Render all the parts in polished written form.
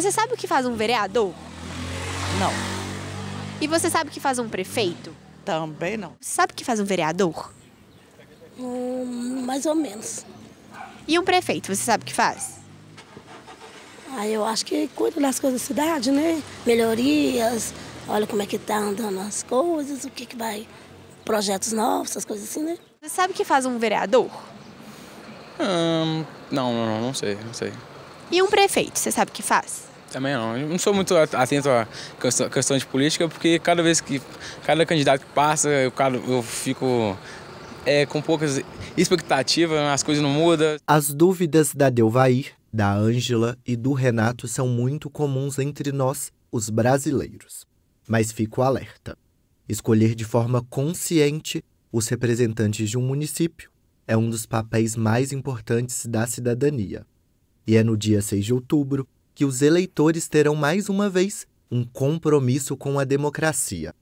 Você sabe o que faz um vereador? Não, E você sabe o que faz um prefeito? também não. Você sabe o que faz um vereador? Mais ou menos. E um prefeito, você sabe o que faz? Eu acho que cuida das coisas da cidade, né? Melhorias, olha como é que tá andando as coisas, o que que vai, projetos novos, essas coisas assim, né? Você sabe o que faz um vereador? Não sei. E um prefeito, você sabe o que faz? Também não. Eu não sou muito atento à questão de política, porque cada candidato que passa, eu fico com poucas expectativas, as coisas não mudam. As dúvidas da Delvair, da Ângela e do Renato são muito comuns entre nós, os brasileiros. Mas fico alerta. Escolher de forma consciente os representantes de um município é um dos papéis mais importantes da cidadania. E é no dia 6 de outubro que os eleitores terão mais uma vez um compromisso com a democracia.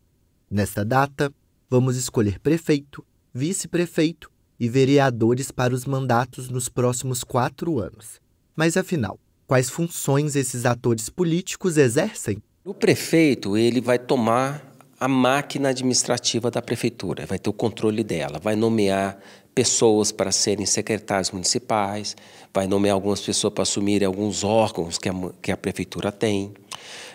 Nesta data, vamos escolher prefeito, vice-prefeito e vereadores para os mandatos nos próximos 4 anos. Mas afinal, quais funções esses atores políticos exercem? O prefeito, ele vai tomar a máquina administrativa da prefeitura, vai ter o controle dela, vai nomear pessoas para serem secretários municipais, vai nomear algumas pessoas para assumirem alguns órgãos que a prefeitura tem.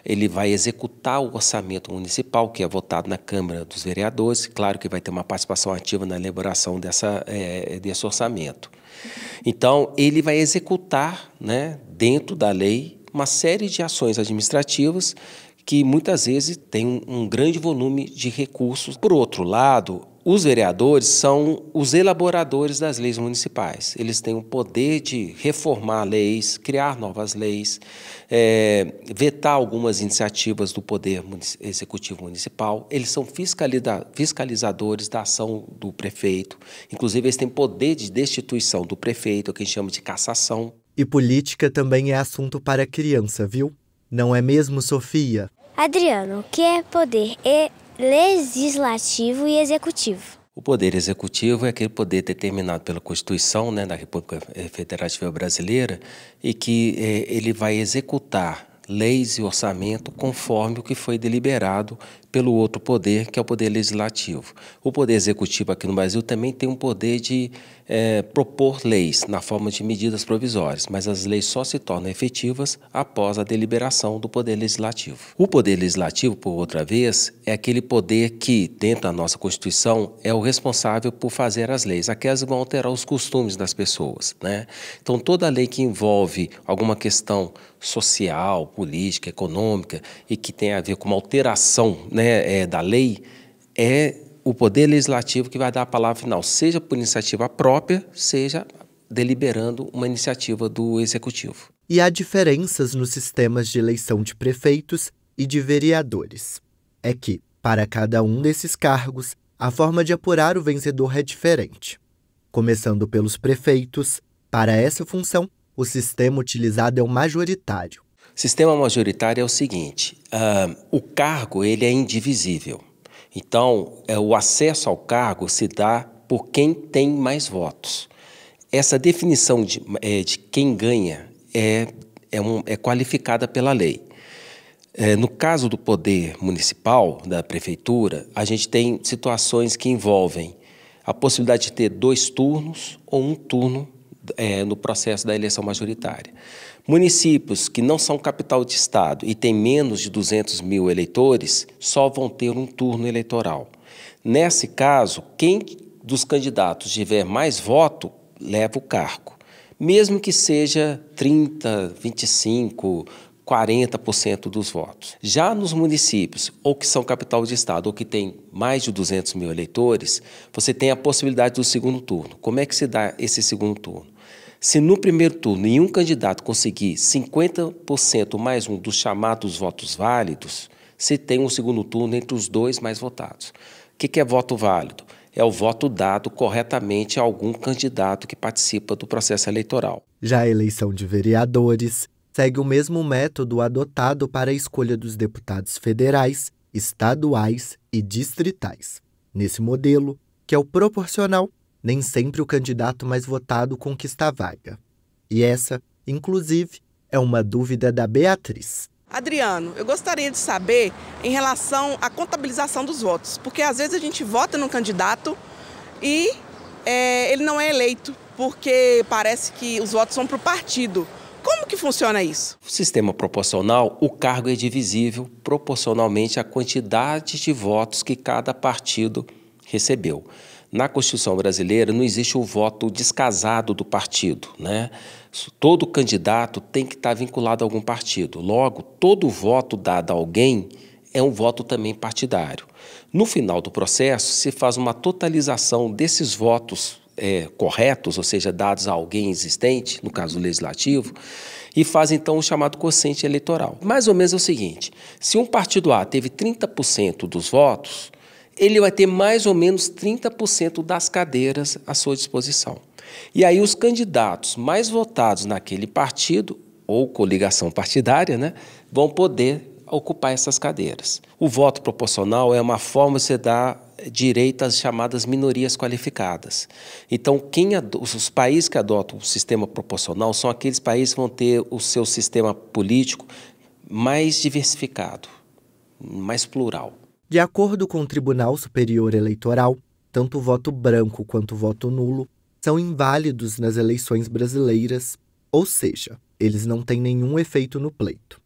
Ele vai executar o orçamento municipal, que é votado na Câmara dos Vereadores. Claro que vai ter uma participação ativa na elaboração desse orçamento. Então, ele vai executar, né, dentro da lei, uma série de ações administrativas que muitas vezes tem um grande volume de recursos. Por outro lado, os vereadores são os elaboradores das leis municipais. Eles têm o poder de reformar leis, criar novas leis, vetar algumas iniciativas do Poder Executivo Municipal. Eles são fiscalizadores da ação do prefeito. Inclusive, eles têm poder de destituição do prefeito, o que a gente chama de cassação. E política também é assunto para criança, viu? Não é mesmo, Sofia? Adriano, o que é poder legislativo e executivo? O poder executivo é aquele poder determinado pela Constituição, né, da República Federativa Brasileira, e que ele vai executar leis e orçamento conforme o que foi deliberado pelo outro poder, que é o poder legislativo. O poder executivo aqui no Brasil também tem um poder de propor leis na forma de medidas provisórias, mas as leis só se tornam efetivas após a deliberação do poder legislativo. O poder legislativo, por outra vez, é aquele poder que, dentro da nossa Constituição, é o responsável por fazer as leis, aquelas que vão alterar os costumes das pessoas, né? Então, toda lei que envolve alguma questão social, política, econômica e que tem a ver com uma alteração, né, da lei, é o poder legislativo que vai dar a palavra final, seja por iniciativa própria, seja deliberando uma iniciativa do executivo. E há diferenças nos sistemas de eleição de prefeitos e de vereadores. É que, para cada um desses cargos, a forma de apurar o vencedor é diferente. Começando pelos prefeitos, para essa função, o sistema utilizado é o majoritário. O sistema majoritário é o seguinte, o cargo ele é indivisível. Então, o acesso ao cargo se dá por quem tem mais votos. Essa definição de quem ganha é qualificada pela lei. No caso do poder municipal, da prefeitura, a gente tem situações que envolvem a possibilidade de ter 2 turnos ou 1 turno no processo da eleição majoritária. Municípios que não são capital de estado e têm menos de 200 mil eleitores só vão ter 1 turno eleitoral. Nesse caso, quem dos candidatos tiver mais voto, leva o cargo. Mesmo que seja 30%, 25%, 40% dos votos. Já nos municípios, ou que são capital de estado, ou que tem mais de 200 mil eleitores, você tem a possibilidade do segundo turno. Como é que se dá esse segundo turno? Se no primeiro turno nenhum candidato conseguir 50% mais 1 dos chamados votos válidos, se tem um segundo turno entre os 2 mais votados. O que é voto válido? É o voto dado corretamente a algum candidato que participa do processo eleitoral. Já a eleição de vereadores segue o mesmo método adotado para a escolha dos deputados federais, estaduais e distritais. Nesse modelo, que é o proporcional, nem sempre o candidato mais votado conquista a vaga. E essa, inclusive, é uma dúvida da Beatriz. Adriano, eu gostaria de saber em relação à contabilização dos votos, porque às vezes a gente vota num candidato e ele não é eleito, porque parece que os votos são para o partido. Como que funciona isso? No sistema proporcional, o cargo é divisível proporcionalmente à quantidade de votos que cada partido recebeu. Na Constituição brasileira não existe o voto descasado do partido, né? Todo candidato tem que estar vinculado a algum partido. Logo, todo voto dado a alguém é um voto também partidário. No final do processo, se faz uma totalização desses votos corretos, ou seja, dados a alguém existente, no caso do legislativo, e faz então o chamado quociente eleitoral. Mais ou menos é o seguinte: se um partido A teve 30% dos votos, ele vai ter mais ou menos 30% das cadeiras à sua disposição. E aí os candidatos mais votados naquele partido, ou coligação partidária, né, vão poder ocupar essas cadeiras. O voto proporcional é uma forma de você dar direito às chamadas minorias qualificadas. Então, os países que adotam o sistema proporcional são aqueles países que vão ter o seu sistema político mais diversificado, mais plural. De acordo com o Tribunal Superior Eleitoral, tanto o voto branco quanto o voto nulo são inválidos nas eleições brasileiras, ou seja, eles não têm nenhum efeito no pleito.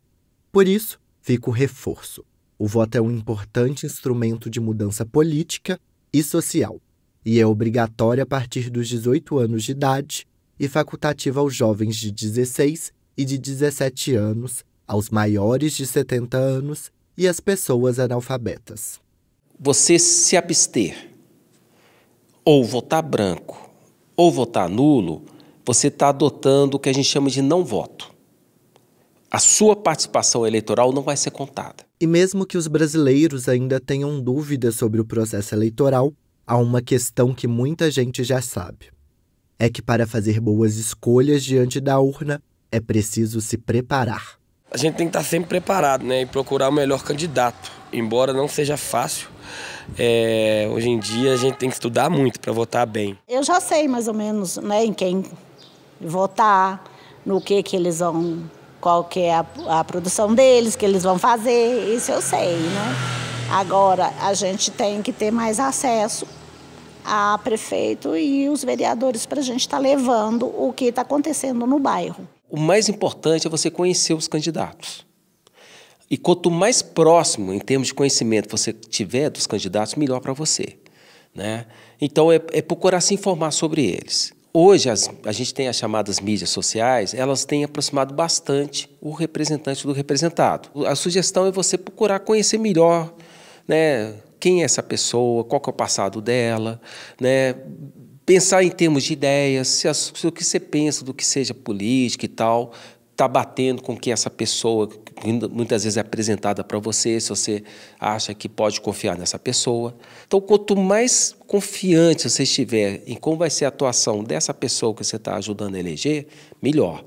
Por isso, fica o reforço. O voto é um importante instrumento de mudança política e social, e é obrigatório a partir dos 18 anos de idade e facultativa aos jovens de 16 e de 17 anos, aos maiores de 70 anos e às pessoas analfabetas. Você se abster, ou votar branco, ou votar nulo, você está adotando o que a gente chama de não voto. A sua participação eleitoral não vai ser contada. E mesmo que os brasileiros ainda tenham dúvidas sobre o processo eleitoral, há uma questão que muita gente já sabe. É que para fazer boas escolhas diante da urna, é preciso se preparar. A gente tem que estar sempre preparado, né, e procurar o melhor candidato. Embora não seja fácil, hoje em dia a gente tem que estudar muito para votar bem. Eu já sei mais ou menos, né, em quem votar, no que eles vão, qual que é a produção deles, que eles vão fazer, isso eu sei, né? Agora, a gente tem que ter mais acesso a prefeito e os vereadores para a gente estar levando o que está acontecendo no bairro. O mais importante é você conhecer os candidatos. E quanto mais próximo, em termos de conhecimento, você tiver dos candidatos, melhor para você, né? Então, é procurar se informar sobre eles. Hoje, a gente tem as chamadas mídias sociais, elas têm aproximado bastante o representante do representado. A sugestão é você procurar conhecer melhor, né, quem é essa pessoa, qual que é o passado dela, né? Pensar em termos de ideias, se o que você pensa do que seja política e tal, está batendo com que essa pessoa, que muitas vezes é apresentada para você, se você acha que pode confiar nessa pessoa. Então, quanto mais confiante você estiver em como vai ser a atuação dessa pessoa que você está ajudando a eleger, melhor.